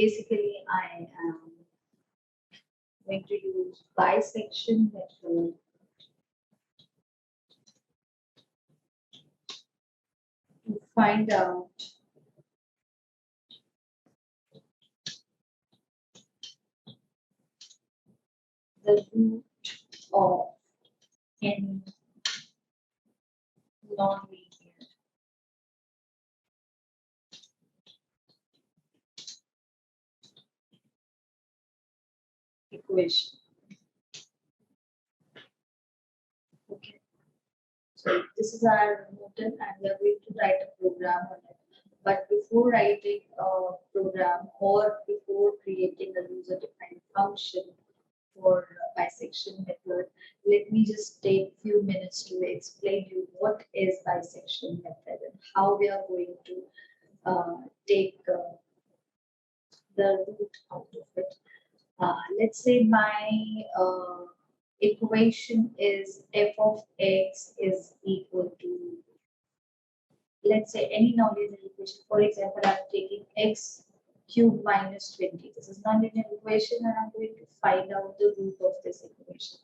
basically I am going to use bisection method to find out the root of any non-linear equation. Okay, so this is our noted and we are going to write a program on it. But before writing a program or before creating a user-defined function for bisection method, let me just take few minutes to explain you what is bisection method and how we are going to take the root out of it. Let's say my equation is f of x is equal to, let's say, any nonlinear equation. For example, I'm taking x cubed minus 20. This is nonlinear equation and I'm going to find out the root of this equation.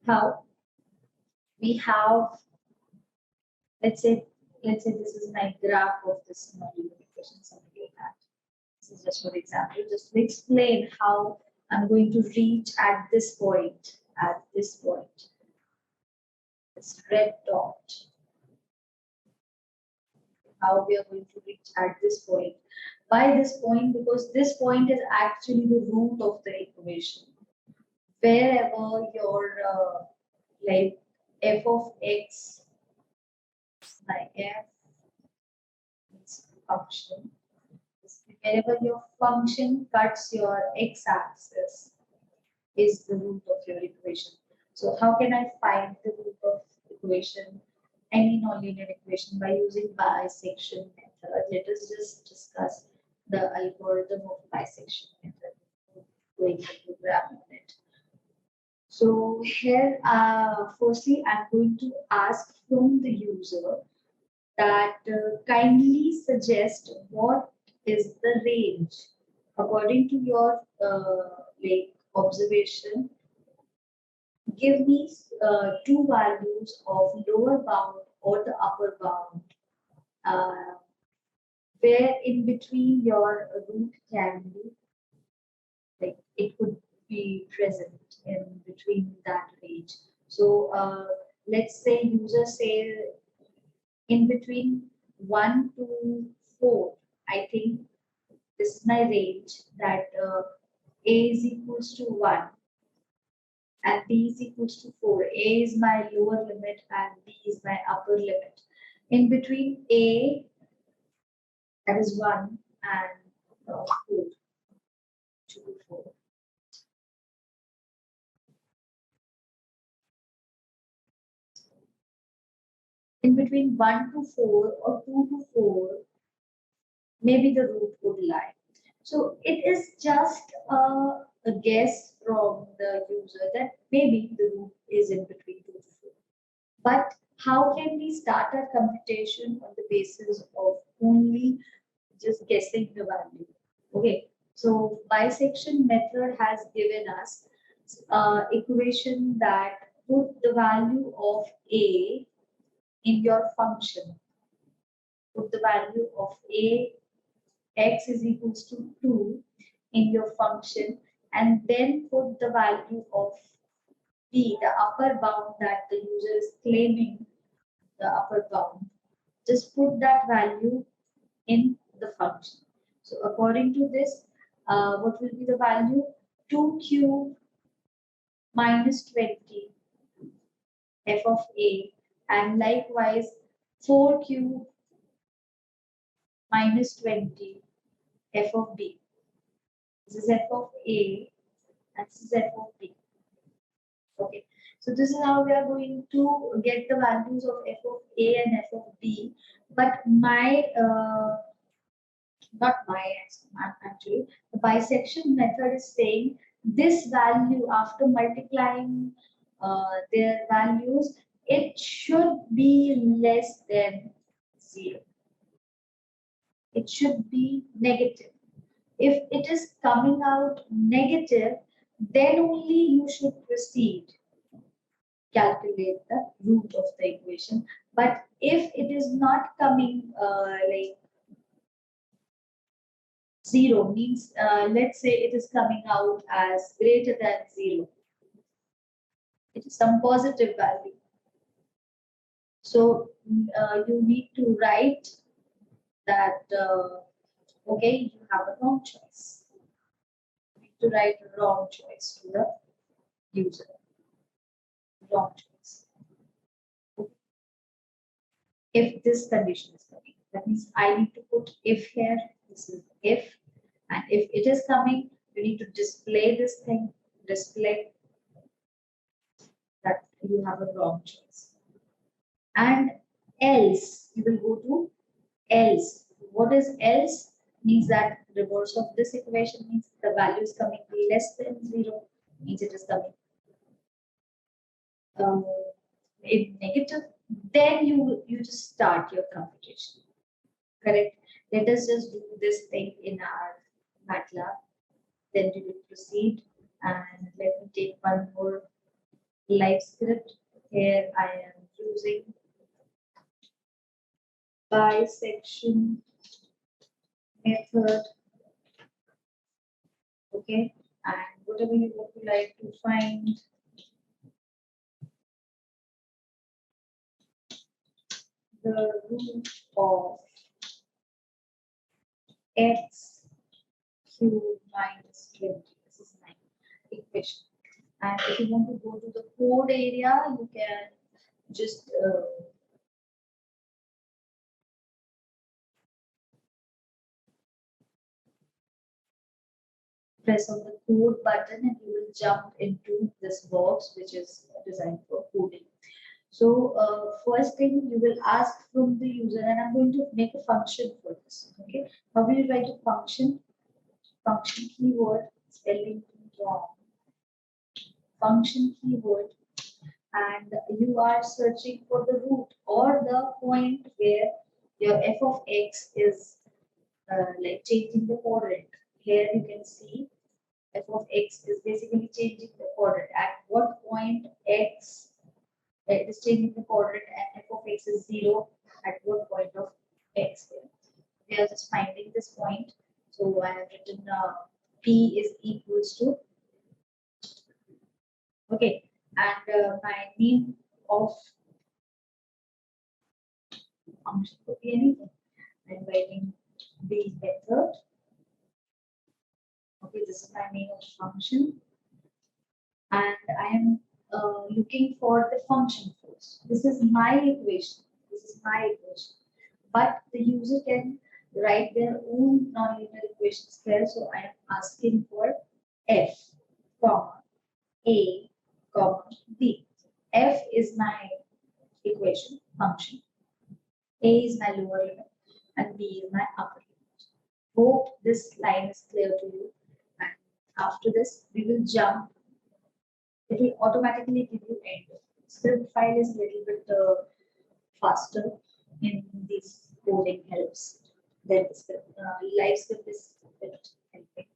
How? We have, let's say this is my graph of this nonlinear equation, something like that. This is just for example, just to explain how I'm going to reach at this point, this red dot, how we are going to reach at this point. By this point, because this point is actually the root of the equation. Wherever your like f of x, like f is function, wherever your function cuts your x-axis is the root of your equation. So how can I find the root of equation, any nonlinear equation, by using bisection method? Let us just discuss the algorithm of bisection method, going to program on it. So here, firstly, I'm going to ask from the user that kindly suggest what is the range according to your like observation. Give me two values of lower bound or the upper bound, uh, where in between your root can be, like it could be present in between that range. So let's say user say in between 1 to 4. I think this is my range, that a is equals to 1 and b is equals to 4. A is my lower limit and b is my upper limit. In between a, that is 1, and 4, 2 to 4. In between 1 to 4 or 2 to 4, maybe the root would lie. So it is just a guess from the user that maybe the root is in between 2 to 4. But how can we start our computation on the basis of only just guessing the value? Okay, so bisection method has given us equation that put the value of a in your function. Put the value of a, x is equals to 2 in your function, and then put the value of b, the upper bound that the user is claiming, the upper bound. Just put that value in the function. So according to this, what will be the value? 2 cube minus 20 f of a, and likewise 4 cube minus 20 f of b. This is f of a and this is f of b. Okay, so this is how we are going to get the values of f of a and f of b. But my not my actually, the bisection method is saying this value after multiplying their values, it should be less than 0. It should be negative. If it is coming out negative, then only you should proceed, calculate the root of the equation. But if it is not coming like zero, means let's say it is coming out as greater than zero, it is some positive value. So you need to write that, okay, you have a wrong choice. You need to write a wrong choice to the user. Wrong choice. If this condition is coming, that means I need to put if here. This is if, and if it is coming, you need to display this thing, display that you have a wrong choice. And else, you will go to else. What is else? Means that reverse of this equation means the value is coming less than zero, means it is coming um, in negative. Then you just start your computation. Correct. Let us just do this thing in our Matlab. Then we will proceed. And let me take one more live script. Here I am using bisection method. Okay. And whatever you would like to find, the root of x cubed minus 20. This is my equation. And if you want to go to the code area, you can just press on the code button and you will jump into this box which is designed for coding. So first thing you will ask from the user, and I'm going to make a function for this. Okay, how will you write a function? Function keyword, spelling wrong. Function keyword, and you are searching for the root or the point where your f of x is like changing the quadrant. Here you can see f of x is basically changing the quadrant. At what point x is changing the quadrant and f of x is 0, at what point of x here. We are just finding this point. So I have written p is equals to, okay, and my name of function could be anything. I'm writing the method. Okay, this is my name of function, and I am looking for the function first. This is my equation. This is my equation. But the user can write their own nonlinear equations here. So I am asking for f, comma, a, comma, b. F is my equation function. A is my lower limit and b is my upper limit. Hope this line is clear to you. And after this, we will jump. It will automatically give you end. Script file is a little bit faster in this coding helps. Then script, live script is a bit helping.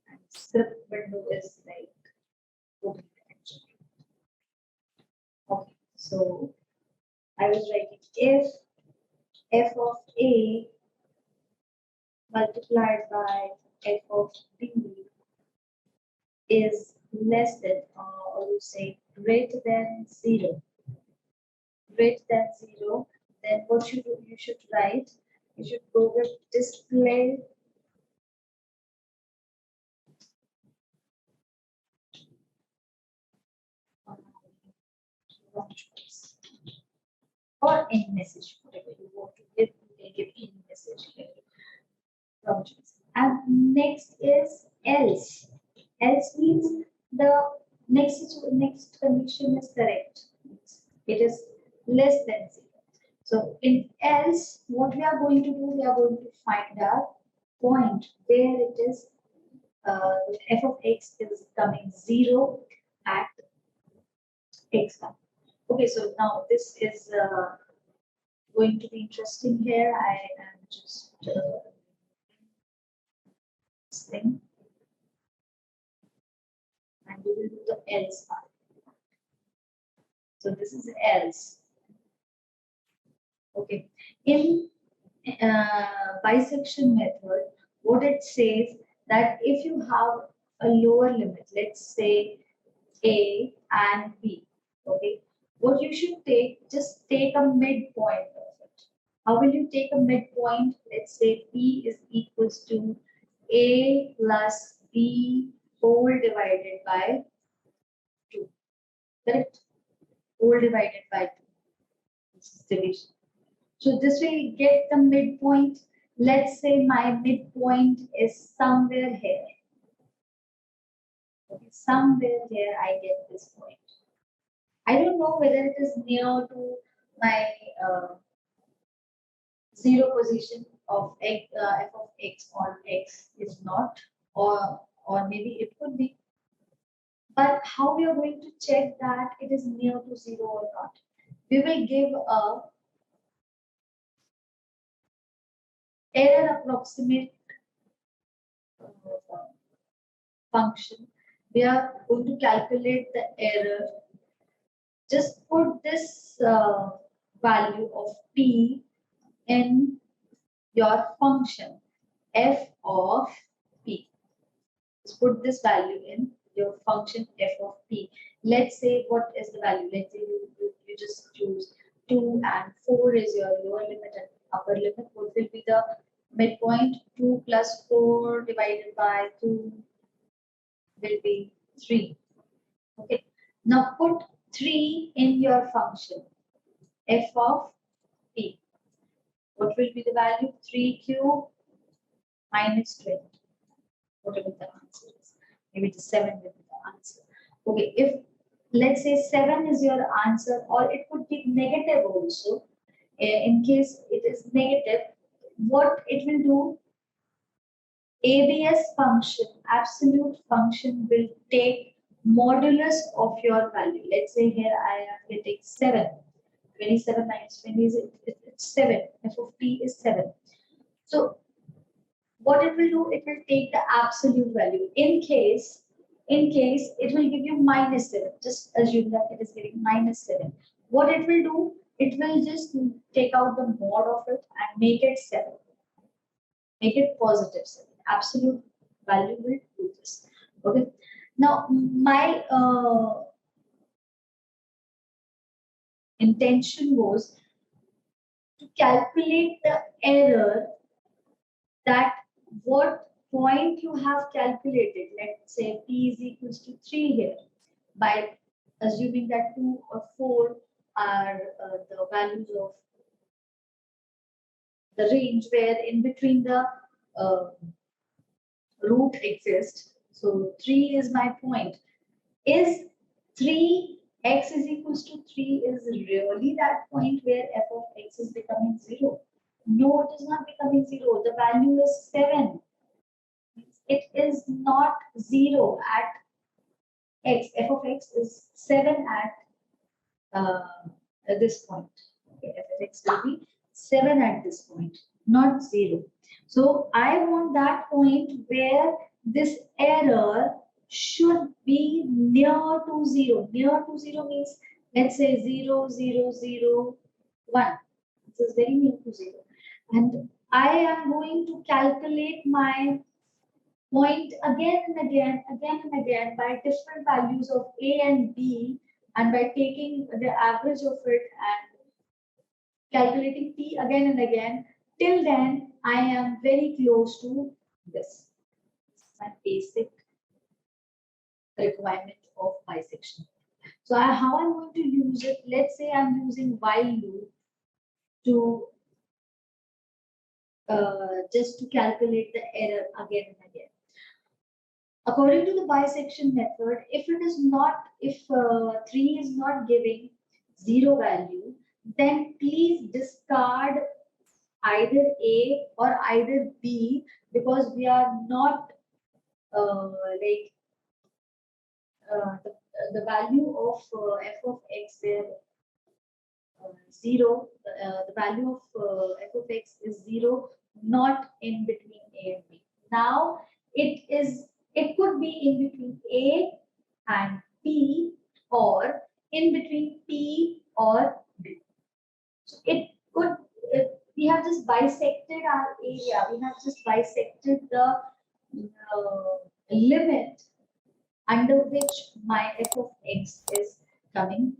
And script window is like coding actually. Okay, so I was writing if f of a multiplied by f of b is less than, or you say greater than 0, then what you should write, you should go with display wrong choice, or any message, whatever you want to give, you can give any message here. Wrong choice. And next is else. Else means the next condition is correct. It is less than 0. So in else, what we are going to do, we are going to find a point where it is f of x is coming 0 at x1. Okay, so now this is going to be interesting here. I am just this thing, and we will do the else part. So this is else. Okay. In bisection method, what it says that if you have a lower limit, let's say A and B, okay, what you should take, just take a midpoint of it. How will you take a midpoint? Let's say P is equals to A plus B whole divided by 2, correct? Whole divided by 2. This is division. So this way you get the midpoint. Let's say my midpoint is somewhere here. Okay, somewhere here I get this point. I don't know whether it is near to my zero position of x, f of x on x is not, or maybe it could be. But how we are going to check that it is near to zero or not? We will give a error approximate function. We are going to calculate the error. Just put this value of p in your function f of p. Just put this value in your function f of p. Let's say what is the value? Let's say you just choose 2 and 4 is your lower limit and upper limit. What will be the midpoint? 2 plus 4 divided by 2 will be 3. Okay. Now put 3 in your function f of p. What will be the value? 3 cube minus 20. Whatever the answer is. Maybe it is 7 will be the answer. Okay, if let's say 7 is your answer, or it could be negative also. In case it is negative, what it will do? ABS function, absolute function, will take modulus of your value. Let's say here I am getting 7. 27 minus 20 is it's 7. F of t is 7. So what it will do? It will take the absolute value. In case it will give you minus 7. Just assume that it is giving minus 7. What it will do? It will just take out the mod of it and make it 7. Make it positive 7. Absolute value will do this. Okay. Now my intention was to calculate the error, that what point you have calculated. Let's say p is equals to 3 here, by assuming that 2 or 4 are the values of the range where in between the uh, root exists. So 3 is my point. Is 3x is equals to 3 is really that point where f of x is becoming 0? No, it is not becoming 0. The value is 7. It is not 0 at x. F of x is 7 at this point. Okay, f of x will be 7 at this point, not 0. So I want that point where this error should be near to 0. Near to 0 means, let's say 0, 0, 0, 1. This is very near to 0. And I am going to calculate my point again and again by different values of a and b, and by taking the average of it and calculating t again and again. Till then, I am very close to this. This is my basic requirement of bisection. So how I'm going to use it? Let's say I'm using while loop to just to calculate the error again and again. According to the bisection method, if it is not, if 3 is not giving 0 value, then please discard either A or either B, because we are not like the value of f of x there 0, the value of f of x is 0, not in between A and B. Now it could be in between A and P, or in between P or B. So it could, we have just bisected our area, we have just bisected the limit under which my f of x is coming